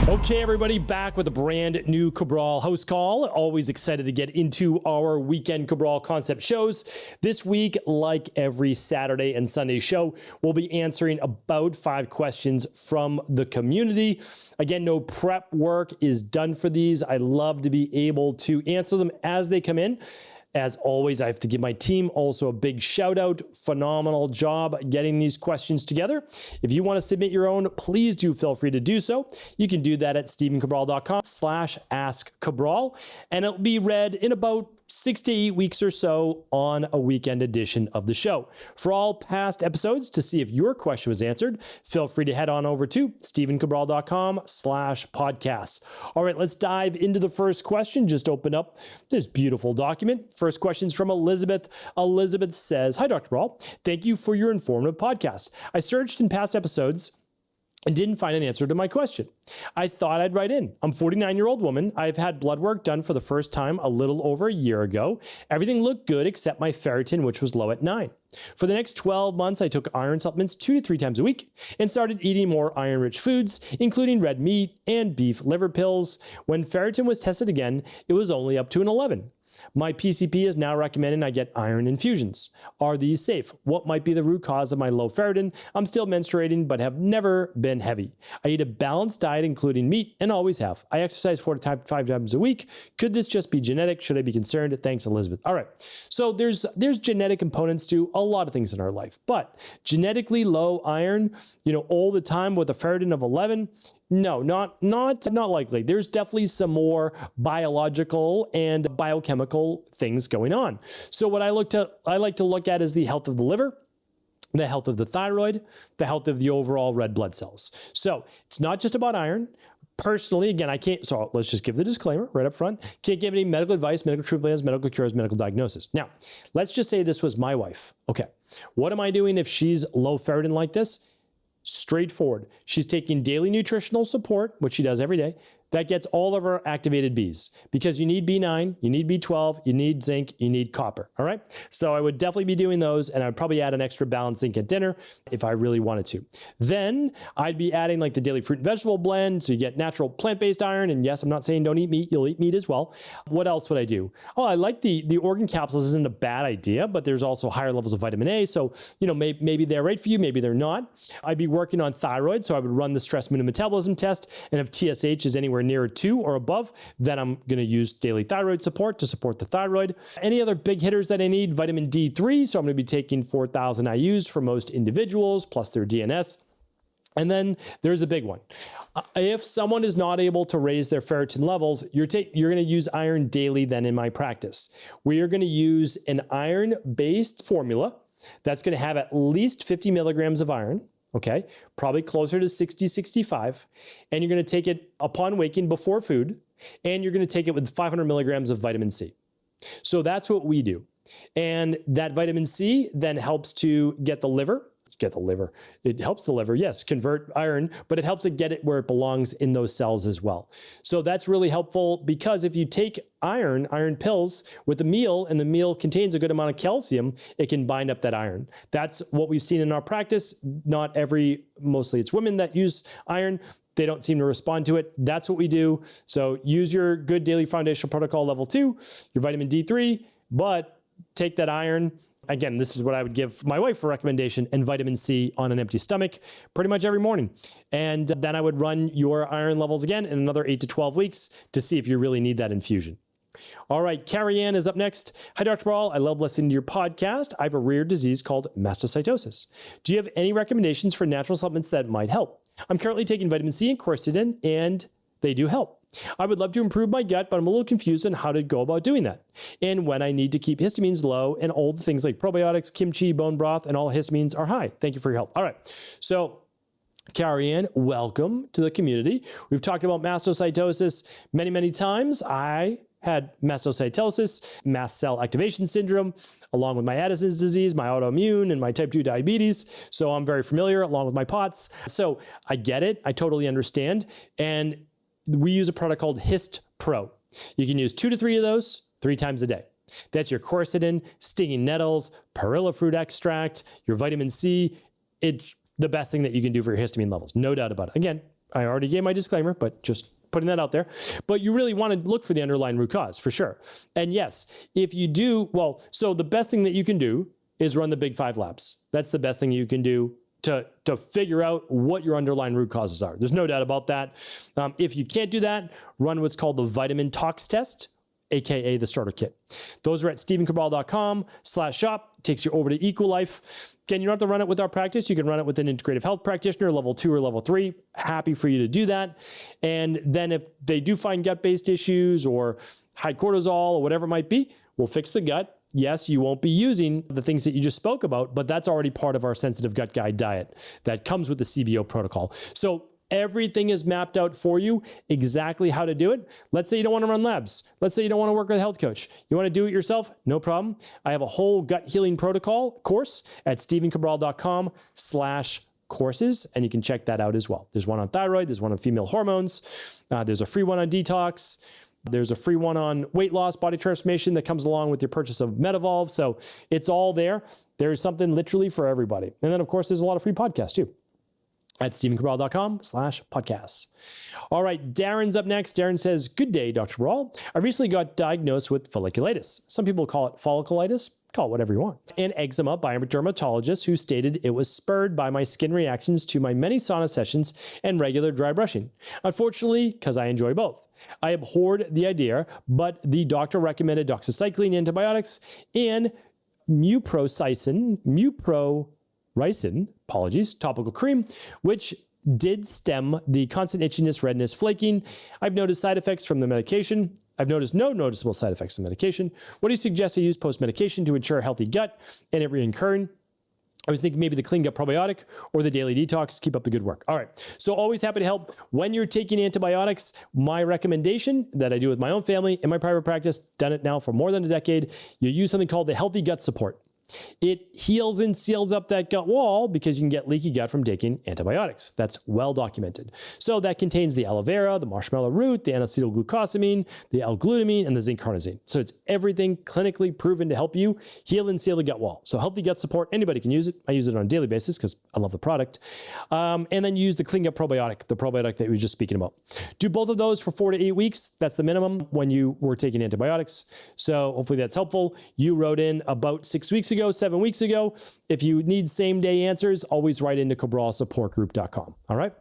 Okay, everybody, back with a brand new Cabral HouseCall. Always excited to get into our weekend Cabral concept shows. This week, like every Saturday and Sunday show, we'll be answering about 5 questions from the community. Again, no prep work is done for these. I love to be able to answer them as they come in. As always, I have to give my team also a big shout out. Phenomenal job getting these questions together. If you want to submit your own, please do feel free to do so. You can do that at stephencabral.com/askcabral, and it'll be read in about 6 to 8 weeks or so on a weekend edition of the show. For all past episodes, to see if your question was answered, feel free to head on over to stephencabral.com/podcasts. All right, let's dive into the first question. Just open up this beautiful document. First question is from Elizabeth. Elizabeth says, "Hi, Dr. Brawl. Thank you for your informative podcast. I searched in past episodes and didn't find an answer to my question. I thought I'd write in. I'm a 49-year-old woman. I've had blood work done for the first time a little over a year ago. Everything looked good except my ferritin, which was low at 9. For the next 12 months, I took iron supplements 2 to 3 times a week and started eating more iron-rich foods, including red meat and beef liver pills. When ferritin was tested again, it was only up to an 11. My PCP is now recommending I get iron infusions. Are these safe? What might be the root cause of my low ferritin? I'm still menstruating, but have never been heavy. I eat a balanced diet, including meat, and always have. I exercise 4 to 5 times a week. Could this just be genetic? Should I be concerned? Thanks, Elizabeth." All right. So there's genetic components to a lot of things in our life, but genetically low iron, all the time with a ferritin of 11, no, not likely. There's definitely some more biological and biochemical things going on. So what I like to look at is the health of the liver, the health of the thyroid, the health of the overall red blood cells. So it's not just about iron. Personally, again, I can't, so let's just give the disclaimer right up front. Can't give any medical advice, medical treatment plans, medical cures, medical diagnosis. Now, let's just say this was my wife. Okay, what am I doing if she's low ferritin like this? Straightforward. She's taking daily nutritional support, which she does every day. That gets all of her activated Bs, because you need B9, you need B12, you need zinc, you need copper. All right. So I would definitely be doing those, and I'd probably add an extra balanced zinc at dinner if I really wanted to. Then I'd be adding like the daily fruit and vegetable blend, so you get natural plant-based iron. And yes, I'm not saying don't eat meat, you'll eat meat as well. What else would I do? Oh, I like the organ capsules. Isn't a bad idea, but there's also higher levels of vitamin A. So, maybe they're right for you, maybe they're not. I'd be working on thyroid, so I would run the stress minimum metabolism test, and if TSH is anywhere near 2 or above, then I'm going to use daily thyroid support to support the thyroid. Any other big hitters that I need? Vitamin D3, so I'm going to be taking 4,000 IUs for most individuals, plus their DNS. And then there's a big one. If someone is not able to raise their ferritin levels, you're going to use iron daily then in my practice. We are going to use an iron-based formula that's going to have at least 50 milligrams of iron. Okay, probably closer to 60, 65. And you're going to take it upon waking before food, and you're going to take it with 500 milligrams of vitamin C. So that's what we do. And that vitamin C then helps to get the liver. It helps the liver, yes, convert iron, but it helps it get it where it belongs in those cells as well. So that's really helpful, because if you take iron pills with a meal, and the meal contains a good amount of calcium, it can bind up that iron. That's what we've seen in our practice. Mostly it's women that use iron. They don't seem to respond to it. That's what we do. So use your good daily foundational protocol level 2, your vitamin D3, but take that iron. Again, this is what I would give my wife for recommendation, and vitamin C on an empty stomach pretty much every morning. And then I would run your iron levels again in another 8 to 12 weeks to see if you really need that infusion. All right, Carrie Ann is up next. "Hi, Dr. Brawl. I love listening to your podcast. I have a rare disease called mastocytosis. Do you have any recommendations for natural supplements that might help? I'm currently taking vitamin C and quercetin, and they do help. I would love to improve my gut, but I'm a little confused on how to go about doing that, and when I need to keep histamines low, and all the things like probiotics, kimchi, bone broth, and all histamines are high. Thank you for your help." All right. So Carrie Ann, welcome to the community. We've talked about mastocytosis many, many times. I had mastocytosis, mast cell activation syndrome, along with my Addisons disease, my autoimmune, and my type 2 diabetes. So I'm very familiar, along with my POTS. So I get it. I totally understand. And we use a product called Hist Pro. You can use 2 to 3 of those 3 times a day. That's your quercetin, stinging nettles, perilla fruit extract, your vitamin C. It's the best thing that you can do for your histamine levels. No doubt about it. Again, I already gave my disclaimer, but just putting that out there. But you really want to look for the underlying root cause for sure. And yes, if you do, well, so the best thing that you can do is run the big 5 labs. That's the best thing you can do to figure out what your underlying root causes are. There's no doubt about that. If you can't do that, run what's called the vitamin tox test, AKA the starter kit. Those are at stephencabral.com/shop. Takes you over to EcoLife. Again, you don't have to run it with our practice. You can run it with an integrative health practitioner, level 2 or level 3. Happy for you to do that. And then if they do find gut-based issues or high cortisol or whatever it might be, we'll fix the gut. Yes, you won't be using the things that you just spoke about, but that's already part of our sensitive gut guide diet that comes with the CBO protocol. So everything is mapped out for you, exactly how to do it. Let's say you don't want to run labs. Let's say you don't want to work with a health coach. You want to do it yourself? No problem. I have a whole gut healing protocol course at stephencabral.com/courses, and you can check that out as well. There's one on thyroid. There's one on female hormones. There's a free one on detox. There's a free one on weight loss, body transformation that comes along with your purchase of MetaVolve. So it's all there. There's something literally for everybody. And then, of course, there's a lot of free podcasts too at stephencabral.com/podcasts. All right, Darren's up next. Darren says, good day, Dr. Cabral. I recently got diagnosed with folliculitis. Some people call it folliculitis. Call it whatever you want. And eczema by a dermatologist who stated it was spurred by my skin reactions to my many sauna sessions and regular dry brushing. Unfortunately, because I enjoy both. I abhorred the idea, but the doctor recommended doxycycline antibiotics and muproricin, topical cream, which did stem the constant itchiness, redness, flaking. I've noticed side effects from the medication. I've noticed no noticeable side effects of medication. What do you suggest I use post-medication to ensure a healthy gut and it reoccurring? I was thinking maybe the clean gut probiotic or the daily detox. Keep up the good work. All right. So always happy to help. When you're taking antibiotics, my recommendation that I do with my own family in my private practice, done it now for more than a decade, you use something called the healthy gut support. It heals and seals up that gut wall because you can get leaky gut from taking antibiotics. That's well documented. So that contains the aloe vera, the marshmallow root, the N-acetylglucosamine, the L-glutamine, and the zinc carnosine. So it's everything clinically proven to help you heal and seal the gut wall. So healthy gut support, anybody can use it. I use it on a daily basis because I love the product. And then use the clean gut probiotic, the probiotic that we were just speaking about. Do both of those for 4 to 8 weeks. That's the minimum when you were taking antibiotics. So hopefully that's helpful. You wrote in about 6 weeks ago, 7 weeks ago. If you need same day answers, always write into cabralsupportgroup.com. All right.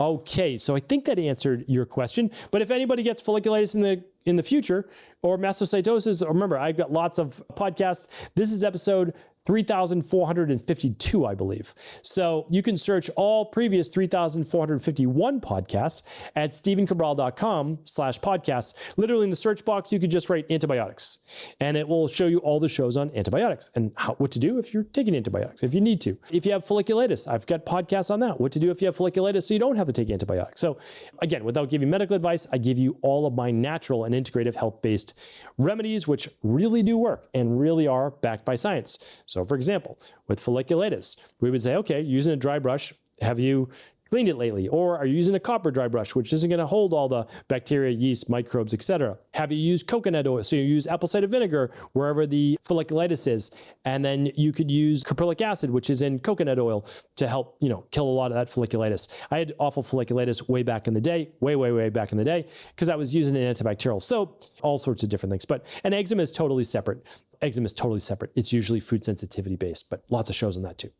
Okay. So I think that answered your question, but if anybody gets folliculitis in the future or mastocytosis, or remember, I've got lots of podcasts. This is episode 3,452, I believe. So you can search all previous 3,451 podcasts at stephencabral.com/podcasts. Literally in the search box, you could just write antibiotics and it will show you all the shows on antibiotics and what to do if you're taking antibiotics, if you need to. If you have folliculitis, I've got podcasts on that. What to do if you have folliculitis so you don't have to take antibiotics. So again, without giving medical advice, I give you all of my natural and integrative health-based remedies, which really do work and really are backed by science. So for example, with folliculitis, we would say, okay, using a dry brush, have you cleaned it lately? Or are you using a copper dry brush, which isn't going to hold all the bacteria, yeast, microbes, etc.? Have you used coconut oil? So you use apple cider vinegar wherever the folliculitis is. And then you could use caprylic acid, which is in coconut oil, to help, kill a lot of that folliculitis. I had awful folliculitis way back in the day, way back in the day, because I was using an antibacterial soap, all sorts of different things. And eczema is totally separate. It's usually food sensitivity based, but lots of shows on that too.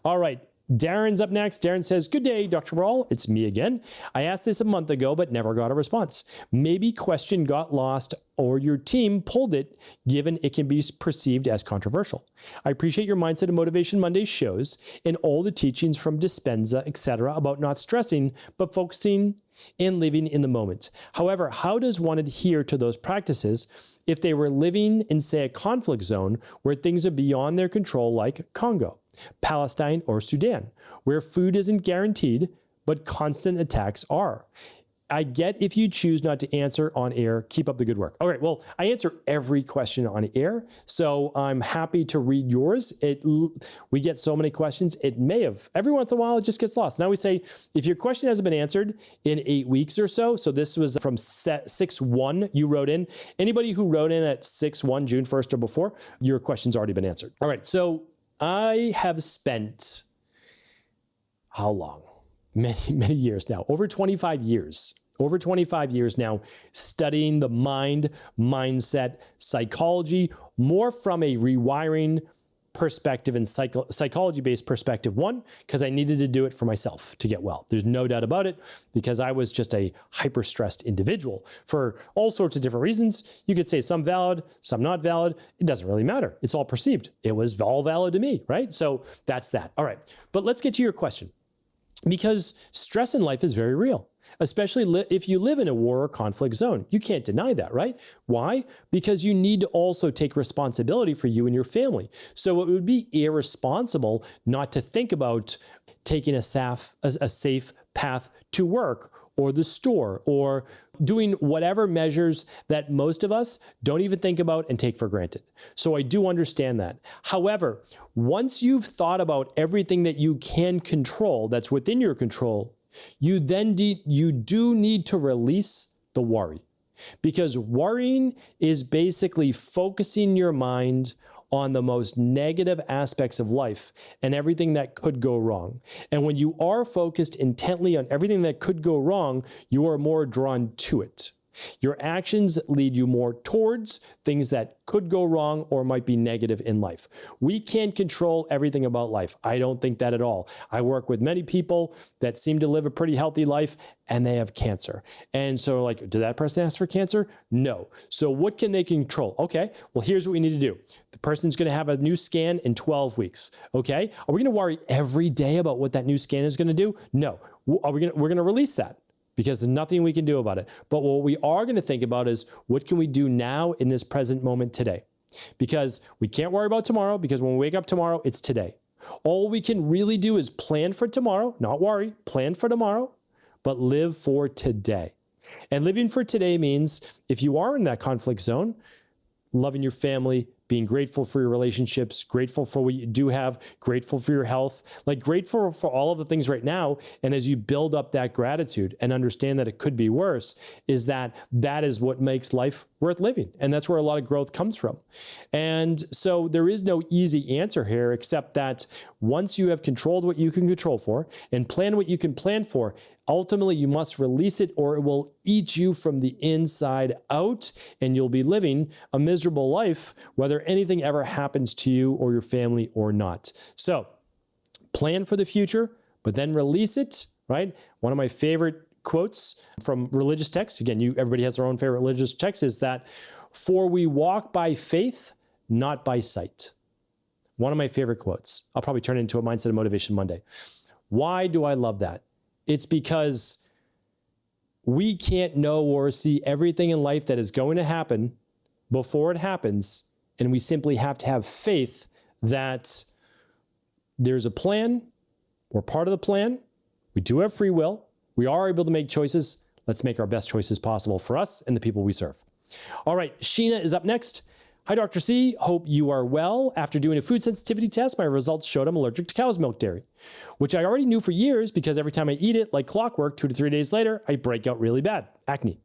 All right. Darren's up next. Darren says, good day, Dr. Cabral. It's me again. I asked this a month ago, but never got a response. Maybe question got lost or your team pulled it, given it can be perceived as controversial. I appreciate your Mindset and Motivation Monday shows and all the teachings from Dispenza, etc., about not stressing, but focusing and living in the moment. However, how does one adhere to those practices if they were living in, say, a conflict zone where things are beyond their control, like Congo, Palestine, or Sudan, where food isn't guaranteed, but constant attacks are? I get if you choose not to answer on air, keep up the good work. All right, well, I answer every question on air, so I'm happy to read yours. We get so many questions, it may have, every once in a while, it just gets lost. Now we say, if your question hasn't been answered in 8 weeks or so this was from 6/1, you wrote in. Anybody who wrote in at 6/1, June 1st or before, your question's already been answered. All right, so I have spent, how long? many years now, over 25 years now, studying the mind, mindset, psychology, more from a rewiring perspective and psychology-based perspective. One, because I needed to do it for myself to get well. There's no doubt about it, because I was just a hyper-stressed individual for all sorts of different reasons. You could say some valid, some not valid. It doesn't really matter. It's all perceived. It was all valid to me, right? So that's that. All right, but let's get to your question, because stress in life is very real. Especially if you live in a war or conflict zone. You can't deny that, right? Why? Because you need to also take responsibility for you and your family. So it would be irresponsible not to think about taking a safe path to work or the store, or doing whatever measures that most of us don't even think about and take for granted. So I do understand that. However, once you've thought about everything that you can control, that's within your control, you do need to release the worry, because worrying is basically focusing your mind on the most negative aspects of life and everything that could go wrong. And when you are focused intently on everything that could go wrong, you are more drawn to it. Your actions lead you more towards things that could go wrong or might be negative in life. We can't control everything about life. I don't think that at all. I work with many people that seem to live a pretty healthy life and they have cancer. And so like, did that person ask for cancer? No. So what can they control? Okay, well, here's what we need to do. The person's going to have a new scan in 12 weeks. Okay, are we going to worry every day about what that new scan is going to do? No. We're going to release that, because there's nothing we can do about it. But what we are going to think about is, what can we do now in this present moment today? Because we can't worry about tomorrow, because when we wake up tomorrow, it's today. All we can really do is plan for tomorrow, not worry, plan for tomorrow, but live for today. And living for today means, if you are in that conflict zone, loving your family, being grateful for your relationships, grateful for what you do have, grateful for your health, like grateful for all of the things right now. And as you build up that gratitude and understand that it could be worse, that is what makes life worth living. And that's where a lot of growth comes from. And so there is no easy answer here, except that once you have controlled what you can control for and plan what you can plan for, ultimately you must release it, or it will eat you from the inside out, and you'll be living a miserable life, whether anything ever happens to you or your family or not. So plan for the future, but then release it, right? One of my favorite quotes from religious texts, again, everybody has their own favorite religious text, is that, "For we walk by faith, not by sight." One of my favorite quotes. I'll probably turn it into a Mindset and Motivation Monday. Why do I love that? It's because we can't know or see everything in life that is going to happen before it happens, and we simply have to have faith that there's a plan. We're part of the plan. We do have free will. We are able to make choices. Let's make our best choices possible for us and the people we serve. All right, Sheena is up next. Hi, Dr. C. Hope you are well. After doing a food sensitivity test, my results showed I'm allergic to cow's milk dairy, which I already knew for years, because every time I eat it, like clockwork, 2 to 3 days later, I break out really bad acne.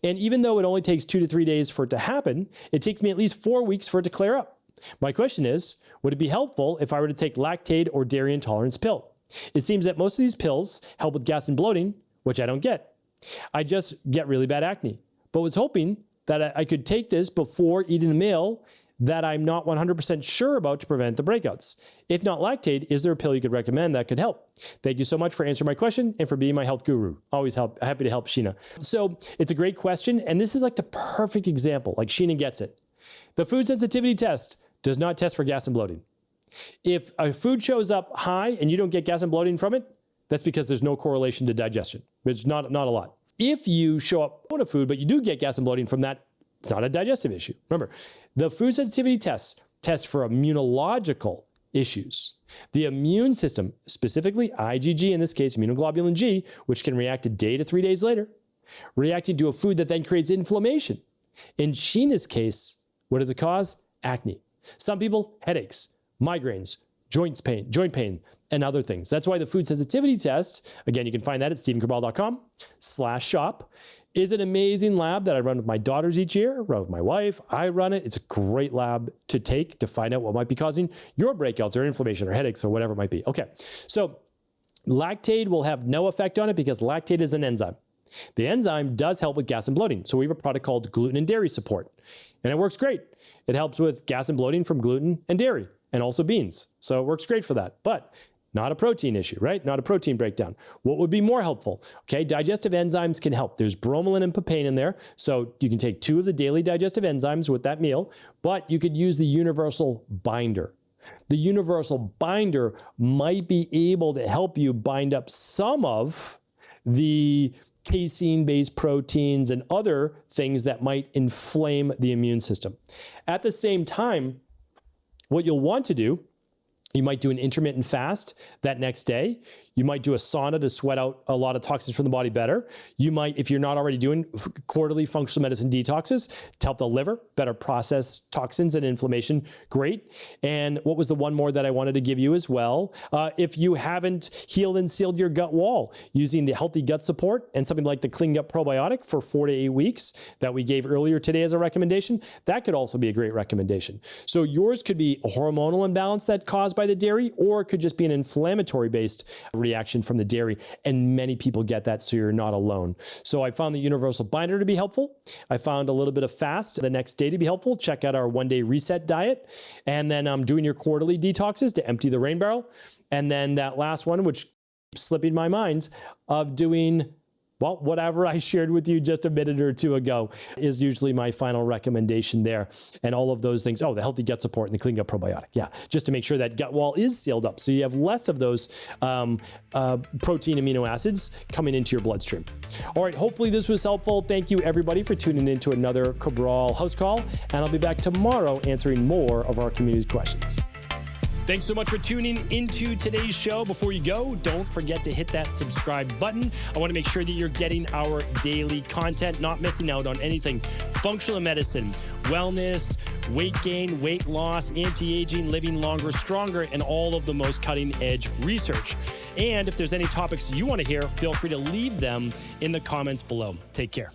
And even though it only takes 2 to 3 days for it to happen, it takes me at least 4 weeks for it to clear up. My question is, would it be helpful if I were to take lactate or dairy intolerance pill? It seems that most of these pills help with gas and bloating, which I don't get. I just get really bad acne, but was hoping that I could take this before eating a meal that I'm not 100% sure about to prevent the breakouts. If not lactate, is there a pill you could recommend that could help? Thank you so much for answering my question and for being my health guru. Always happy to help, Sheena. So it's a great question, and this is like the perfect example. Like, Sheena gets it. The food sensitivity test does not test for gas and bloating. If a food shows up high and you don't get gas and bloating from it, that's because there's no correlation to digestion. It's not a lot. If you show up on a food, but you do get gas and bloating from that, it's not a digestive issue. Remember, the food sensitivity test for immunological issues. The immune system, specifically IgG, in this case, immunoglobulin G, which can react a day to 3 days later, reacting to a food that then creates inflammation. In Sheena's case, what does it cause? Acne. Some people, headaches, migraines, joint pain, and other things. That's why the food sensitivity test, again, you can find that at stephencabral.com/shop, is an amazing lab that I run with my daughters each year, run with my wife. I run it. It's a great lab to take to find out what might be causing your breakouts or inflammation or headaches or whatever it might be. Okay, so Lactate will have no effect on it because lactate is an enzyme. The enzyme does help with gas and bloating. So we have a product called gluten and dairy support, and it works great. It helps with gas and bloating from gluten and dairy and also beans. So it works great for that, but not a protein issue, right? Not a protein breakdown. What would be more helpful? Okay, digestive enzymes can help. There's bromelain and papain in there. So you can take 2 of the daily digestive enzymes with that meal, but you could use the universal binder. The universal binder might be able to help you bind up some of the casein-based proteins and other things that might inflame the immune system. At the same time, what you'll want to do, you might do an intermittent fast that next day. You might do a sauna to sweat out a lot of toxins from the body better. You might, if you're not already doing quarterly functional medicine detoxes to help the liver better process toxins and inflammation, great. And what was the one more that I wanted to give you as well? If you haven't healed and sealed your gut wall, using the healthy gut support and something like the Clean Gut Probiotic for 4 to 8 weeks that we gave earlier today as a recommendation, that could also be a great recommendation. So yours could be a hormonal imbalance that caused by the dairy, or it could just be an inflammatory based reaction from the dairy. And many people get that, so you're not alone. So I found the universal binder to be helpful. I found a little bit of fast the next day to be helpful. Check out our 1-day reset diet. And then doing your quarterly detoxes to empty the rain barrel. And then that last one, which keeps slipping my mind, of doing, well, whatever I shared with you just a minute or two ago is usually my final recommendation there. And all of those things, the healthy gut support and the Clean Gut Probiotic. Yeah, just to make sure that gut wall is sealed up so you have less of those protein amino acids coming into your bloodstream. All right, hopefully this was helpful. Thank you everybody for tuning in to another Cabral House Call. And I'll be back tomorrow answering more of our community questions. Thanks so much for tuning into today's show. Before you go, don't forget to hit that subscribe button. I want to make sure that you're getting our daily content, not missing out on anything functional medicine, wellness, weight gain, weight loss, anti-aging, living longer, stronger, and all of the most cutting-edge research. And if there's any topics you want to hear, feel free to leave them in the comments below. Take care.